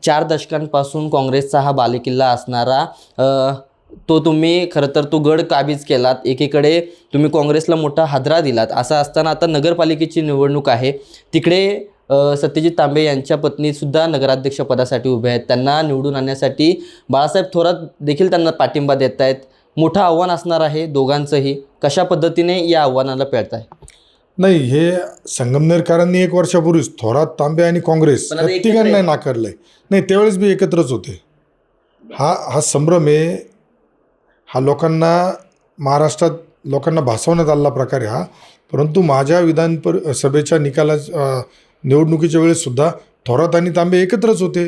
4 दशकांपासून काँग्रेसचा हा बालेकिल्ला असणारा तो तुम्ही खरं तर तो गड काबीज केलात. एकीकडे तुम्ही काँग्रेसला मोठा हादरा दिलात. असं असताना आता नगरपालिकेची निवडणूक आहे. तिकडे सत्यजित तांबे यांच्या पत्नीसुद्धा नगराध्यक्षपदासाठी उभ्या आहेत. त्यांना निवडून आणण्यासाठी बाळासाहेब थोरात देखील त्यांना पाठिंबा देत आहेत. मोठं आव्हान असणार आहे दोघांचंही. कशा पद्धतीने या आव्हानाला पेलताय? नाही, हे संगमनेरकरांनी 1 वर्षापूर्वीच थोरात, तांबे आणि काँग्रेस पण आता या एकत्र तिघांना आहे. नाकारलंय. नाही, त्यावेळेस बी एकत्रच होते. हा संभ्रम आहे. हा महाराष्ट्रात लोकांना भासवण्यात आलेला प्रकार आहे हा. परंतु माझ्या सभेच्या निवडणुकीच्या वेळेस सुद्धा थोरात आणि तांबे एकत्रच होते.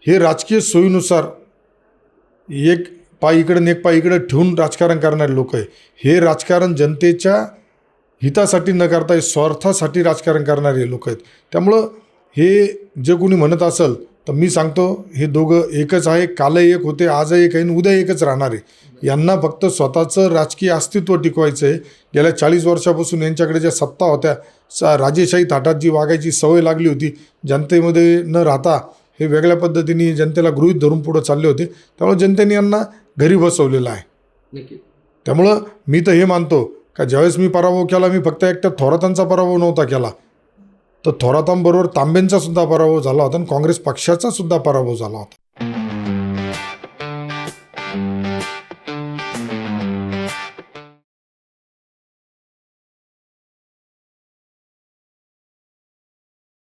हे राजकीय सोयीनुसार एक पाय इकडे आणि एक पाय इकडे ठेवून राजकारण करणारे लोक आहे. हे राजकारण जनतेच्या हितासाठी न करता स्वार्थासाठी राजकारण करणारे लोक आहेत. त्यामुळं हे जे कोणी म्हणत असेल तर मी सांगतो, हे दोघं एकच आहे. कालही एक होते, आजही एक आहे आणि उद्या एकच राहणार आहे. यांना फक्त स्वतःचं राजकीय अस्तित्व टिकवायचं आहे. गेल्या 40 वर्षापासून यांच्याकडे ज्या सत्ता होत्या, राजेशाही थाटात जी वागायची सवय लागली होती, जनतेमध्ये न राहता हे वेगळ्या पद्धतीने जनतेला गृहीत धरून पुढं चालले होते. त्यामुळे जनतेने यांना घरी बसवलेलं आहे. त्यामुळं मी तर हे मानतो का ज्यावेळेस मी पराभव केला, मी फक्त एकट्या थोरातांचा पराभव नव्हता केला, तर थोरातांबरोबर तांबेंचा सुद्धा पराभव झाला होता आणि काँग्रेस पक्षाचा सुद्धा पराभव झाला होता.